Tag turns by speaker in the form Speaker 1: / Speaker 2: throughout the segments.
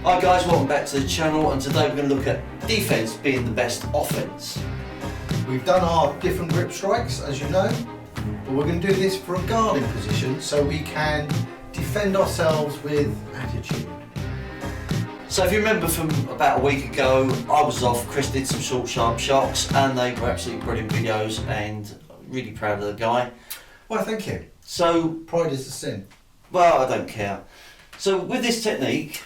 Speaker 1: Hi guys, welcome back to the channel, and today we're going to look at defence being the best offence.
Speaker 2: We've done our different grip strikes, as you know, but we're going to do this for a guarding position so we can defend ourselves with attitude.
Speaker 1: So if you remember from about a week ago, I was off, Chris did some short sharp shocks and they were absolutely brilliant videos, and really proud of the guy.
Speaker 2: Well, thank you.
Speaker 1: So,
Speaker 2: pride is a sin.
Speaker 1: Well, I don't care. So with this technique,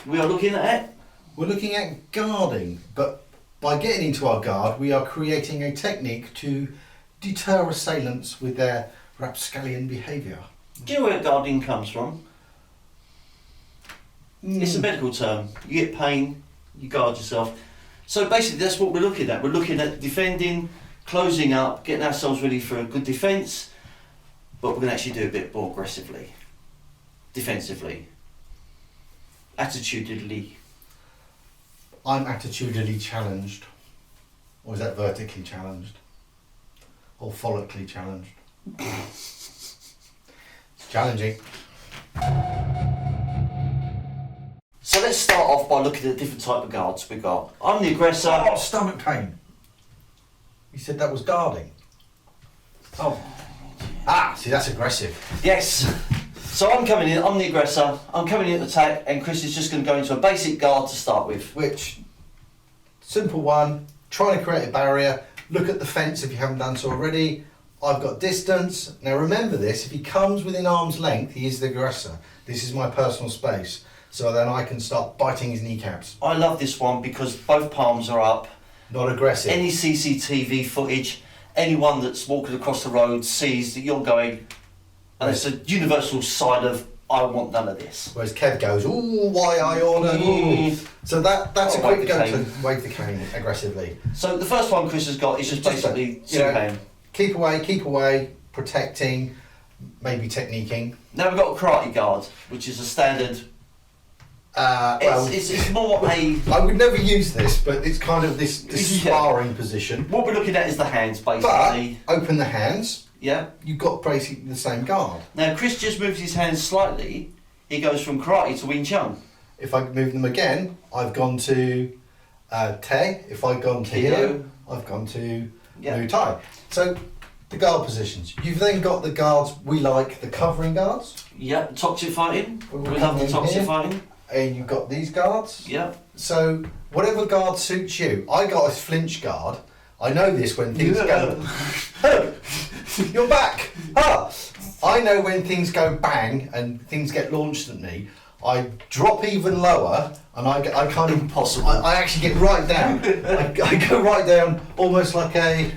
Speaker 1: we are looking at?
Speaker 2: We're looking at guarding, but by getting into our guard, we are creating a technique to deter assailants with their rapscallion behaviour.
Speaker 1: Do you know where guarding comes from? It's a medical term. You get pain, you guard yourself. So basically that's what we're looking at. We're looking at defending, closing up, getting ourselves ready for a good defence, but we're going to actually do it a bit more aggressively. Defensively. Attitudinally.
Speaker 2: I'm attitudinally challenged. Or is that vertically challenged? Or follically challenged? It's challenging.
Speaker 1: So let's start off by looking at the different type of guards we've got. I'm the aggressor.
Speaker 2: Oh, stomach pain. You said that was guarding. Oh. Ah, see, that's aggressive.
Speaker 1: Yes. So I'm coming in, I'm the aggressor, I'm coming in to attack, and Chris is just going to go into a basic guard to start with.
Speaker 2: Which, simple one, trying to create a barrier, look at the fence if you haven't done so already. I've got distance. Now remember this, if he comes within arm's length, he is the aggressor. This is my personal space. So then I can start biting his kneecaps.
Speaker 1: I love this one because both palms are up.
Speaker 2: Not aggressive.
Speaker 1: Any CCTV footage, anyone that's walking across the road sees that you're going, and it's a universal side of, I want none of this.
Speaker 2: Whereas Kev goes, ooh, why I order, ooh. So that's a quick go to wave the cane aggressively.
Speaker 1: So the first one Chris has got is just basically cane.
Speaker 2: Keep away, protecting, maybe techniquing.
Speaker 1: Now we've got a karate guard, which is a standard. It's more a...
Speaker 2: I would never use this, but it's kind of this sparring position.
Speaker 1: What we're looking at is the hands, basically.
Speaker 2: But open the hands.
Speaker 1: Yeah.
Speaker 2: You've got basically the same guard.
Speaker 1: Now Chris just moves his hands slightly. He goes from karate to Wing Chun.
Speaker 2: If I move them again, I've gone to Te. If I've gone to here, I've gone to Muay Thai. So the guard positions. You've then got the guards we like, the covering guards.
Speaker 1: Yeah, toxic fighting. We love the toxic fighting.
Speaker 2: And you've got these guards.
Speaker 1: Yeah.
Speaker 2: So whatever guard suits you. I got a flinch guard. I know this when things go. Oh, you're back. Ah, I know when things go bang and things get launched at me. I drop even lower, and I kind of
Speaker 1: impossible.
Speaker 2: I actually get right down. I go right down, almost like a,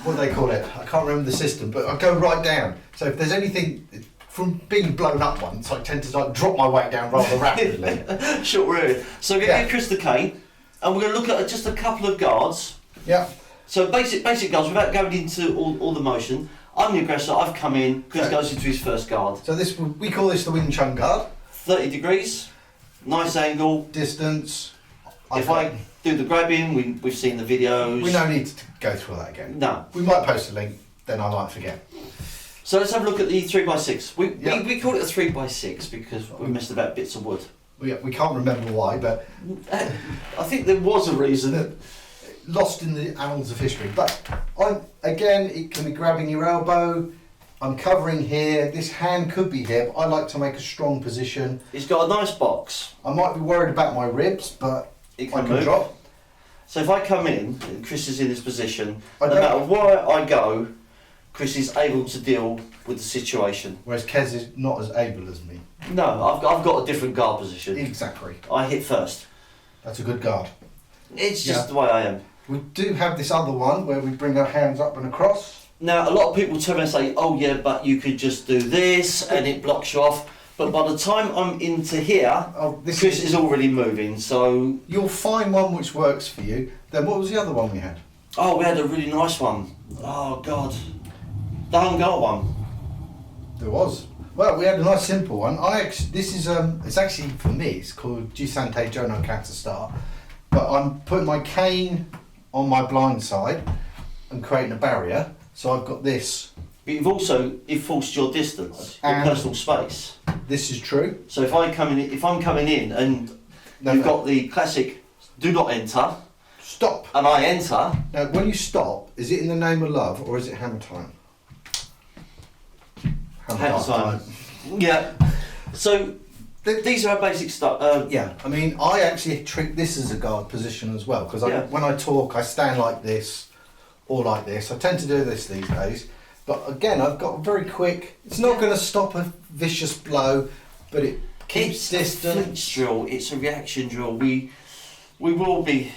Speaker 2: what do they call it? I can't remember the system, but I go right down. So if there's anything from being blown up once, I tend to drop my weight down rather rapidly.
Speaker 1: Short road. So we're going to get Chris the cane, and we're going to look at just a couple of guards.
Speaker 2: Yeah.
Speaker 1: So basic guards, without going into all the motion. I'm the aggressor, I've come in, Chris goes into his first guard.
Speaker 2: So we call this the Wing Chun guard.
Speaker 1: 30 degrees, nice angle.
Speaker 2: Distance.
Speaker 1: If I do the grabbing, we've seen the videos.
Speaker 2: We don't need to go through all that again.
Speaker 1: No.
Speaker 2: We might post a link, then I might forget.
Speaker 1: So let's have a look at the 3x6. We call it a 3x6 because we messed about bits of wood.
Speaker 2: We can't remember why, but
Speaker 1: I think there was a reason.
Speaker 2: Lost in the annals of history. But again, it can be grabbing your elbow. I'm covering here. This hand could be here, but I like to make a strong position.
Speaker 1: It's got a nice box.
Speaker 2: I might be worried about my ribs, but
Speaker 1: it
Speaker 2: I can drop.
Speaker 1: So if I come in, and Chris is in this position, no matter where I go, Chris is able to deal with the situation.
Speaker 2: Whereas Kez is not as able as me.
Speaker 1: No, I've got a different guard position.
Speaker 2: Exactly.
Speaker 1: I hit first.
Speaker 2: That's a good guard.
Speaker 1: It's just the way I am.
Speaker 2: We do have this other one where we bring our hands up and across.
Speaker 1: Now, a lot of people turn and say, oh yeah, but you could just do this and it blocks you off. But by the time I'm into here, Chris is already moving, so...
Speaker 2: You'll find one which works for you. Then what was the other one we had?
Speaker 1: Oh, we had a really nice one. Oh, God. The hung guard one.
Speaker 2: There was. Well, we had a nice simple one. This is, it's actually, for me, it's called Jisante Jono Kata Start. But I'm putting my cane on my blind side and creating a barrier. So I've got this
Speaker 1: But you've also enforced your distance, your
Speaker 2: And-
Speaker 1: personal space.
Speaker 2: This is true.
Speaker 1: So if I'm coming in and you've got the classic "do not enter,"
Speaker 2: Stop.
Speaker 1: and I enter.
Speaker 2: Now, when you stop, is it in the name of love or is it hammer time?
Speaker 1: Hammer time. Yeah. So these are our basic stuff.
Speaker 2: Yeah, I mean, I actually treat this as a guard position as well because
Speaker 1: Yeah.
Speaker 2: when I talk, I stand like this or like this. I tend to do this these days. But again, I've got a very quick. It's not going to stop a vicious blow, but it keeps
Speaker 1: It's a flinch
Speaker 2: distance.
Speaker 1: drill. It's a reaction drill. We will be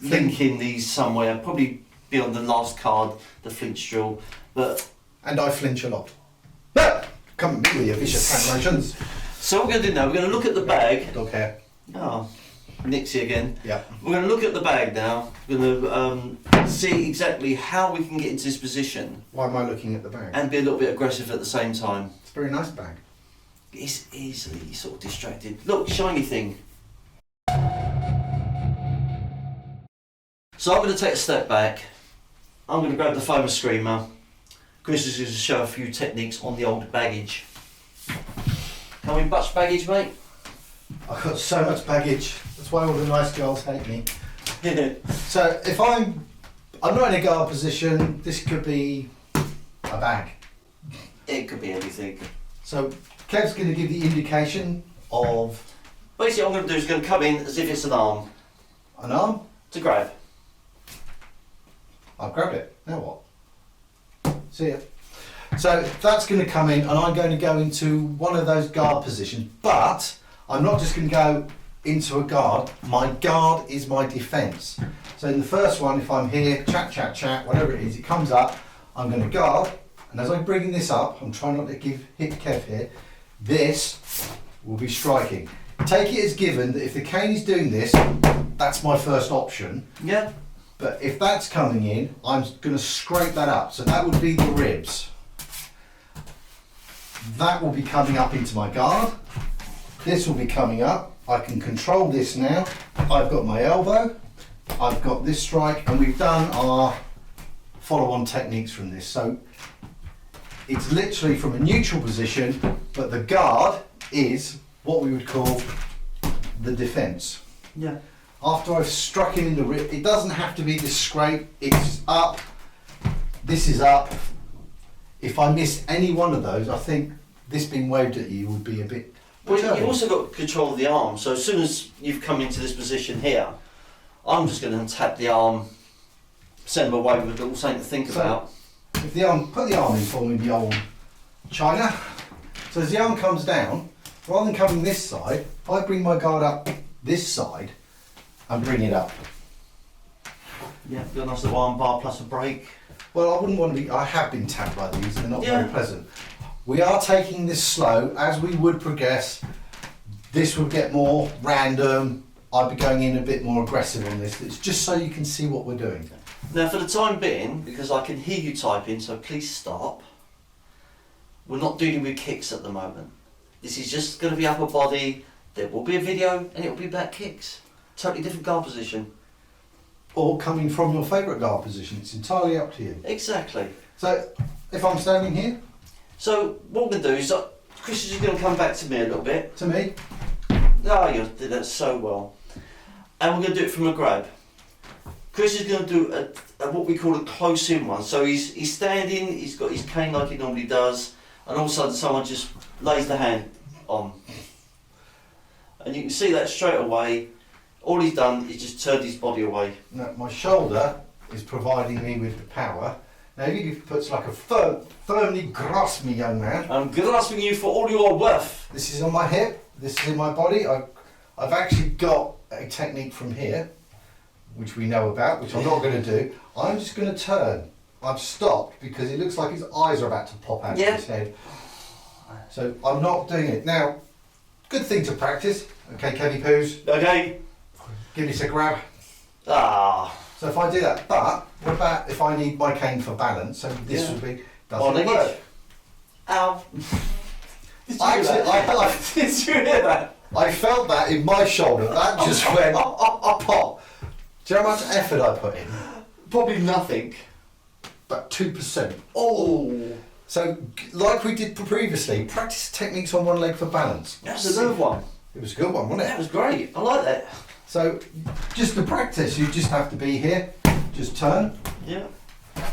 Speaker 1: linking these somewhere. Probably be on the last card, the flinch drill. But
Speaker 2: And I flinch a lot. No! Come at me with your vicious hand motions.
Speaker 1: so what we're going to do now. We're going to look at the bag.
Speaker 2: Dog hair.
Speaker 1: Oh, Nixie again.
Speaker 2: Yeah.
Speaker 1: We're going to look at the bag now. We're going to see exactly how we can get into this position
Speaker 2: Why am I looking at the bag?
Speaker 1: and be a little bit aggressive at the same time.
Speaker 2: It's a very nice bag.
Speaker 1: It's easily sort of distracted. Look, shiny thing. So I'm going to take a step back. I'm going to grab the foam screamer. Chris is going to show a few techniques on the old baggage. Can we butch baggage, mate?
Speaker 2: I've got so much baggage. That's why all the nice girls hate me. So if I'm not in a guard position, this could be a bag.
Speaker 1: It could be anything.
Speaker 2: So Kev's going to give the indication of
Speaker 1: Basically, what I'm going to do is going to come in as if it's an arm
Speaker 2: an arm.
Speaker 1: to grab.
Speaker 2: I've grabbed it. Now what? See ya. So that's going to come in, and I'm going to go into one of those guard positions. But I'm not just going to go into a guard. My guard is my defence. So in the first one, if I'm here, chat, whatever it is, it comes up. I'm going to guard, and as I'm bringing this up, I'm trying not to hit Kev here. This will be striking. Take it as given that if the cane is doing this, that's my first option.
Speaker 1: Yeah.
Speaker 2: But if that's coming in, I'm going to scrape that up. So that would be the ribs. That will be coming up into my guard. This will be coming up. I can control this now. I've got my elbow. I've got this strike, and we've done our follow-on techniques from this. So it's literally from a neutral position, but the guard is what we would call the defence.
Speaker 1: Yeah.
Speaker 2: After I've struck him in the rib, it doesn't have to be this scrape, it's up, this is up. If I miss any one of those, I think this being waved at you would be a bit...
Speaker 1: Well, you've also got control of the arm, so as soon as you've come into this position here, I'm just going to tap the arm, send them away with a little something to think
Speaker 2: So-
Speaker 1: about.
Speaker 2: If the arm, put the arm in for me, the old China. So as the arm comes down, rather than coming this side, if I bring my guard up this side and bring it up.
Speaker 1: Yeah, got a nice little arm bar plus a break.
Speaker 2: Well, I wouldn't want to be, I have been tapped by these, they're not
Speaker 1: Yeah.
Speaker 2: very pleasant. We are taking this slow, as we would progress, this would get more random, I'd be going in a bit more aggressive on this. It's just so you can see what we're doing.
Speaker 1: Now, for the time being, because I can hear you typing, so please stop. We're not dealing with kicks at the moment. This is just going to be upper body. There will be a video, and it will be back kicks. Totally different guard position.
Speaker 2: Or coming from your favourite guard position, it's entirely up to you.
Speaker 1: Exactly.
Speaker 2: So, if I'm standing here,
Speaker 1: So what we're going to do is, Chris is just going to come back to me a little bit.
Speaker 2: to me,
Speaker 1: Oh, you did that so well. And we're going to do it from a grab. Chris is going to do a what we call a close-in one. So he's standing, he's got his cane like he normally does, and all of a sudden someone just lays the hand on. And you can see that straight away. All he's done is just turned his body away.
Speaker 2: no, my shoulder is providing me with the power. Now, if you put like a firmly grasp me, young man.
Speaker 1: I'm grasping you for all you are worth.
Speaker 2: This is on my hip, this is in my body. I've actually got a technique from here, which we know about, which I'm not going to do. I'm just going to turn. I've stopped because it looks like his eyes are about to pop out
Speaker 1: Yeah.
Speaker 2: of his head. So I'm not doing it. Now, good thing to practice. Okay, Kevy Poos,
Speaker 1: Okay.
Speaker 2: give this a grab.
Speaker 1: Ah.
Speaker 2: So if I do that, but what about if I need my cane for balance? So this
Speaker 1: Yeah.
Speaker 2: would be,
Speaker 1: On
Speaker 2: doesn't
Speaker 1: the
Speaker 2: work.
Speaker 1: edge. Ow. Did you
Speaker 2: I
Speaker 1: hear
Speaker 2: actually,
Speaker 1: that? Did you hear that?
Speaker 2: I felt that in my shoulder. That just went pop. Do you know how much effort I put in?
Speaker 1: Probably nothing.
Speaker 2: about 2%.
Speaker 1: Oh,
Speaker 2: So, like we did previously, practice techniques on one leg for balance.
Speaker 1: that's a good one.
Speaker 2: It was a good one, wasn't
Speaker 1: That
Speaker 2: it?
Speaker 1: was great. I like that.
Speaker 2: So, just to practice, you just have to be here, just turn,
Speaker 1: Yeah.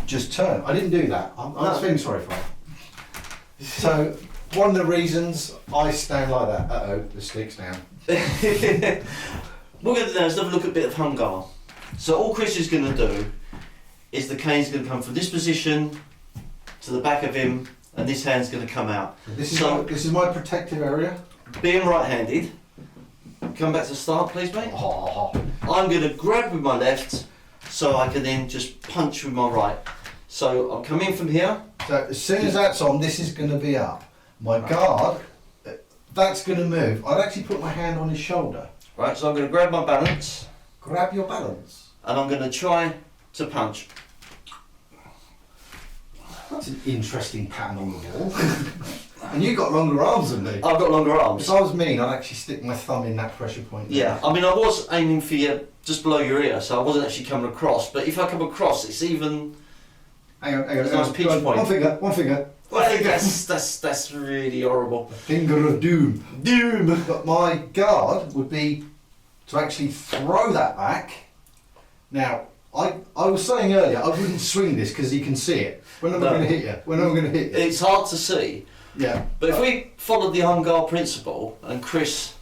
Speaker 2: just turn. I didn't do that. I was
Speaker 1: No.
Speaker 2: feeling sorry for you. So, one of the reasons I stand like that, uh-oh, the stick's down.
Speaker 1: What we're going to do now is have a look at a bit of Hungar. So all Chris is going to do is the cane's going to come from this position to the back of him, and this hand's going to come out.
Speaker 2: This is,
Speaker 1: So-
Speaker 2: this is my protective area.
Speaker 1: Being right-handed, come back to the start, please, mate.
Speaker 2: Oh,
Speaker 1: I'm going to grab with my left, so I can then just punch with my right. So I'll come in from here.
Speaker 2: so as soon as that's on, this is going to be up. My guard, that's going to move. I'd actually put my hand on his shoulder.
Speaker 1: Right, so I'm going to grab my balance,
Speaker 2: Grab your balance.
Speaker 1: and I'm going to try to punch.
Speaker 2: That's an interesting pattern on the wall. And you've got longer arms than me.
Speaker 1: I've got longer arms.
Speaker 2: If I was mean, I'd actually stick my thumb in that pressure point.
Speaker 1: Yeah, I mean, I was aiming for you just below your ear, so I wasn't actually coming across. But if I come across, it's even.
Speaker 2: Hang on,
Speaker 1: It's a nice pinch point.
Speaker 2: One finger, one finger.
Speaker 1: Well, I think that's really horrible.
Speaker 2: Finger of doom.
Speaker 1: Doom.
Speaker 2: But my guard would be to actually throw that back. Now, I was saying earlier, I wouldn't swing this because you can see it. When am I
Speaker 1: No.
Speaker 2: going to hit you? When am I going to hit you?
Speaker 1: It's hard to see,
Speaker 2: Yeah.
Speaker 1: but if we followed the Hungar principle and Chris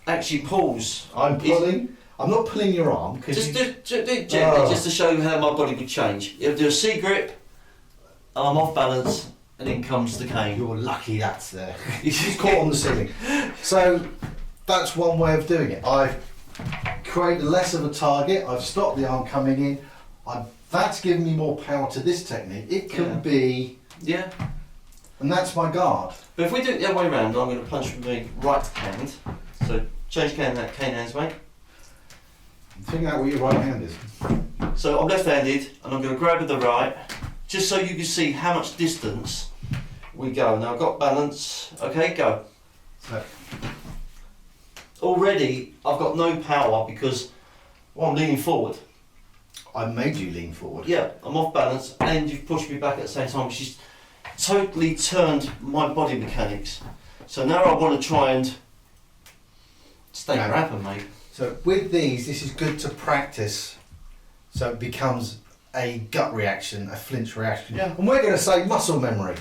Speaker 1: actually pulls,
Speaker 2: I'm pulling. I'm not pulling your arm because
Speaker 1: just do it gently,
Speaker 2: Oh.
Speaker 1: just to show you how my body would change. You'll do a C grip, and I'm off balance, and in comes the cane.
Speaker 2: you're lucky that's there. It's caught on the ceiling. So that's one way of doing it. I've created less of a target. I've stopped the arm coming in. That's given me more power to this technique. It can
Speaker 1: Yeah.
Speaker 2: be,
Speaker 1: Yeah,
Speaker 2: and that's my guard.
Speaker 1: but if we do it the other way around, I'm going to punch with my right hand. So change cane hands, mate.
Speaker 2: Figure out what your right hand is.
Speaker 1: So I'm left-handed, and I'm going to grab with the right, just so you can see how much distance we go. Now I've got balance. Okay, go.
Speaker 2: So,
Speaker 1: Already, I've got no power because I'm leaning forward.
Speaker 2: I made you lean forward.
Speaker 1: Yeah, I'm off balance, and you've pushed me back at the same time, which has totally turned my body mechanics. So now I want to try and stay
Speaker 2: No.
Speaker 1: rapping, mate.
Speaker 2: So with these, this is good to practice. So it becomes a gut reaction, a flinch reaction.
Speaker 1: Yeah.
Speaker 2: And we're going to say muscle memory.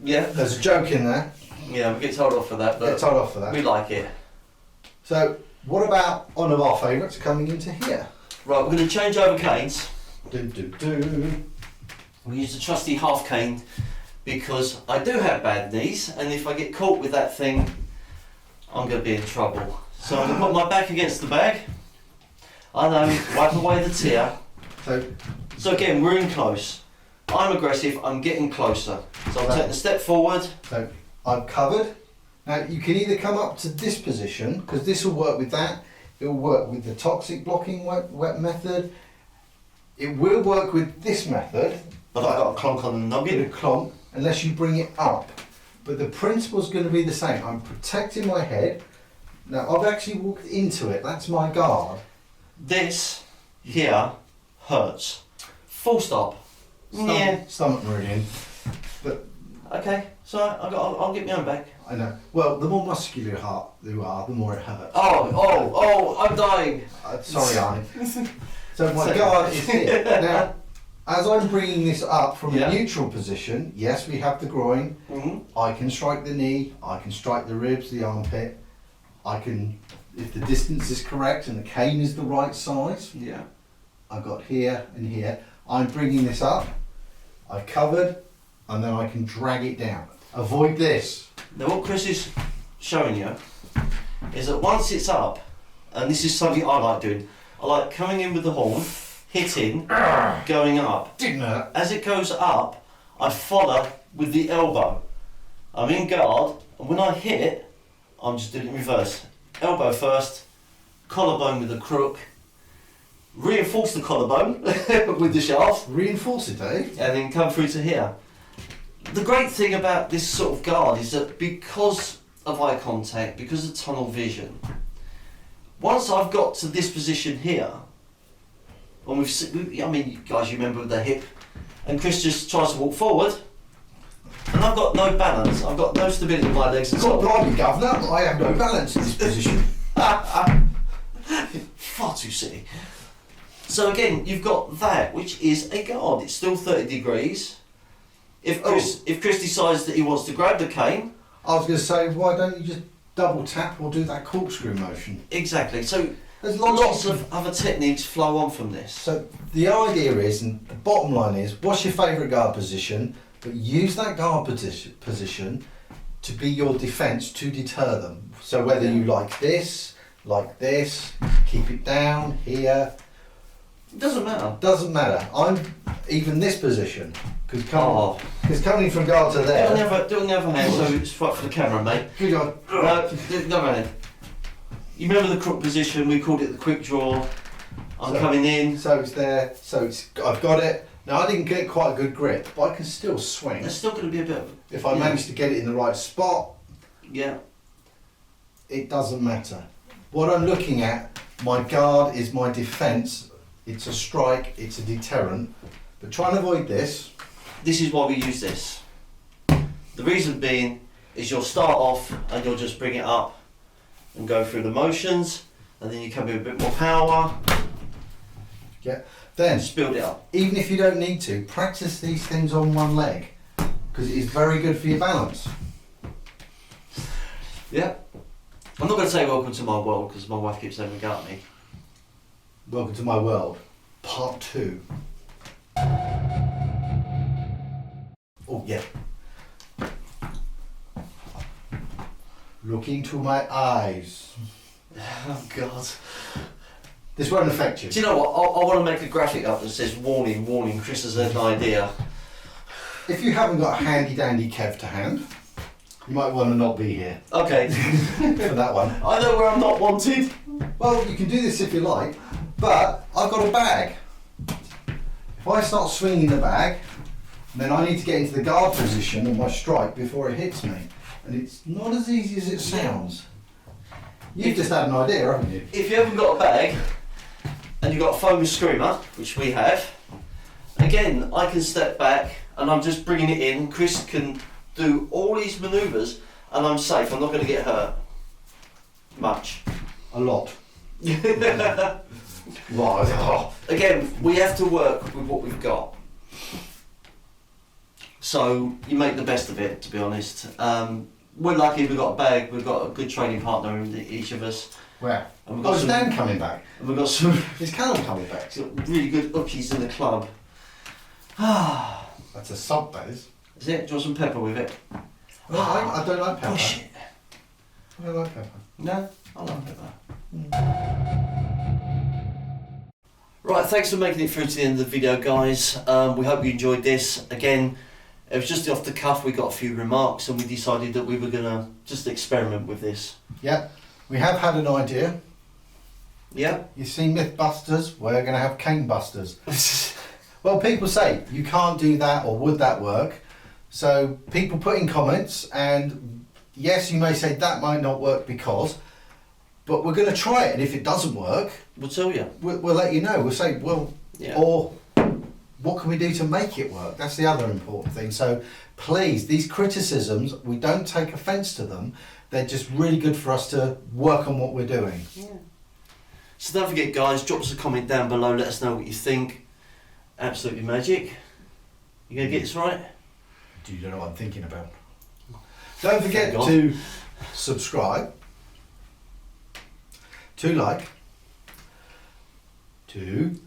Speaker 1: Yeah,
Speaker 2: There's a joke in there.
Speaker 1: yeah, we get told off for that,
Speaker 2: Get
Speaker 1: but
Speaker 2: told off for that.
Speaker 1: we like it.
Speaker 2: So what about one of our favourites coming into here?
Speaker 1: Right, we're going to change over canes.
Speaker 2: Do do do.
Speaker 1: We use the trusty half cane because I do have bad knees, and if I get caught with that thing, I'm going to be in trouble. So I'm going to put my back against the bag. I know, wipe away the tear. So again, we're in close. I'm aggressive, I'm getting closer. So I'll take the step forward.
Speaker 2: So I'm covered. Now you can either come up to this position, because this will work with that. It will work with the toxic blocking wet method. It will work with this method,
Speaker 1: But I've got a clonk on the
Speaker 2: get a
Speaker 1: noggin.
Speaker 2: clomp, unless you bring it up. But the principle's going to be the same. I'm protecting my head. Now I've actually walked into it. That's my guard.
Speaker 1: This here hurts. Full stop. Yeah.
Speaker 2: Stomach meridian. But
Speaker 1: Okay, so I'll get my own back.
Speaker 2: I know. Well, the more muscular you are, the more it hurts.
Speaker 1: Oh, I'm dying.
Speaker 2: Sorry, Arnie. So my
Speaker 1: Sorry.
Speaker 2: guard is here. Now, as I'm bringing this up from
Speaker 1: Yeah.
Speaker 2: a neutral position, yes, we have the groin.
Speaker 1: Mm-hmm.
Speaker 2: I can strike the knee. I can strike the ribs, the armpit. I can, if the distance is correct and the cane is the right size,
Speaker 1: Yeah.
Speaker 2: I've got here and here. I'm bringing this up. I've covered, and then I can drag it down. Avoid this.
Speaker 1: Now what Chris is showing you is that once it's up, and this is something I like doing, I like coming in with the horn, hitting, going up.
Speaker 2: Didn't hurt.
Speaker 1: As it goes up, I follow with the elbow. I'm in guard, and when I hit, I'm just doing it in reverse. Elbow first, collarbone with the crook, reinforce the collarbone with the shaft,
Speaker 2: Reinforce it, eh?
Speaker 1: and then come through to here. The great thing about this sort of guard is that because of eye contact, because of tunnel vision, once I've got to this position here, and I mean, guys, you remember the hip and Chris just tries to walk forward, and I've got no balance, I've got no stability in my legs at
Speaker 2: God
Speaker 1: all.
Speaker 2: blimey, Governor, I have no balance in this position.
Speaker 1: Far too silly. So again, you've got that, which is a guard. It's still 30 degrees. If Chris decides that he wants to grab the cane...
Speaker 2: I was going to say, why don't you just double tap or do that corkscrew motion?
Speaker 1: Exactly. So
Speaker 2: there's
Speaker 1: lots of other techniques flow on from this.
Speaker 2: So the idea is, and the bottom line is, what's your favourite guard position? But use that guard position to be your defence to deter them. So whether you like this, keep it down, here.
Speaker 1: It doesn't matter.
Speaker 2: Doesn't matter. I'm even this position. Because coming from guard to there.
Speaker 1: Do it on the other hand, so it's right for the camera, mate.
Speaker 2: Good God.
Speaker 1: Do it on the other hand. You remember the crook position? We called it the quick draw. I'm coming in.
Speaker 2: So it's there. I've got it. Now I didn't get quite a good grip, but I can still swing.
Speaker 1: There's still going to be a bit of...
Speaker 2: If I manage to get it in the right spot.
Speaker 1: Yeah.
Speaker 2: It doesn't matter. What I'm looking at, my guard is my defence. It's a strike, it's a deterrent. But try and avoid this.
Speaker 1: This is why we use this. The reason being is you'll start off and you'll just bring it up and go through the motions, and then you come in with a bit more power.
Speaker 2: Yeah. Then
Speaker 1: just build it up.
Speaker 2: Even if you don't need to, practice these things on one leg, because it is very good for your balance.
Speaker 1: Yeah. I'm not going to say welcome to my world because my wife keeps having a go at me.
Speaker 2: Welcome to my world, part 2. Oh yeah. Look into my eyes.
Speaker 1: Oh God.
Speaker 2: This won't affect you.
Speaker 1: Do you know what? I want to make a graphic up that says warning, warning, Chris has an idea.
Speaker 2: If you haven't got a handy dandy Kev to hand, you might want to not be here.
Speaker 1: Okay.
Speaker 2: For that one.
Speaker 1: I know where I'm not wanted.
Speaker 2: Well, you can do this if you like, but I've got a bag. If I start swinging the bag, then I need to get into the guard position of my strike before it hits me. And it's not as easy as it sounds. You've just had an idea, haven't you?
Speaker 1: If you haven't got a bag, and you've got a foam screamer, which we have, again, I can step back and I'm just bringing it in. Chris can do all these manoeuvres and I'm safe. I'm not going to get hurt. Much.
Speaker 2: A lot. Wow.
Speaker 1: Again, we have to work with what we've got. So you make the best of it, to be honest. We're lucky we've got a bag, we've got a good training partner in each of us.
Speaker 2: Where?
Speaker 1: And we've got
Speaker 2: is Dan coming back?
Speaker 1: And we've got some
Speaker 2: Is Callum coming back?
Speaker 1: really good hookies in the club.
Speaker 2: That's a sub, that is.
Speaker 1: Is it? Do you want some pepper with it?
Speaker 2: No, I don't like pepper.
Speaker 1: Push it.
Speaker 2: I don't like pepper.
Speaker 1: No? I like pepper. Right, thanks for making it through to the end of the video, guys. We hope you enjoyed this. Again, it was just off the cuff, we got a few remarks and we decided that we were going to just experiment with this.
Speaker 2: Yeah, we have had an idea.
Speaker 1: Yeah?
Speaker 2: You see Mythbusters, we're going to have Cane Busters. Well, people say, you can't do that, or would that work? So people put in comments, and yes, you may say that might not work because, but we're going to try it, and if it doesn't work,
Speaker 1: We'll tell you.
Speaker 2: we'll let you know. We'll say, well,
Speaker 1: Yeah.
Speaker 2: or what can we do to make it work? That's the other important thing. So please, these criticisms, we don't take offence to them. They're just really good for us to work on what we're doing.
Speaker 1: Yeah. So don't forget, guys, drop us a comment down below, let us know what you think. Absolutely magic. You going to get this right?
Speaker 2: Do you know what I'm thinking about? Don't forget to subscribe, to like, to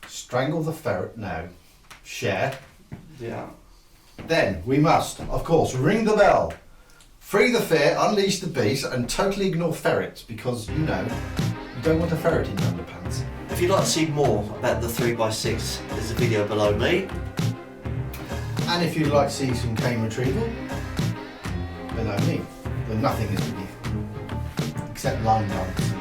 Speaker 2: strangle the ferret, no, share.
Speaker 1: Yeah.
Speaker 2: Then we must, of course, ring the bell, free the fear, unleash the beast, and totally ignore ferrets because, you know, you don't want a ferret in your underpants.
Speaker 1: If you'd like to see more about the 3x6, there's a video below me.
Speaker 2: And if you'd like to see some cane retrieval, below me, then nothing is beneath, except line dance.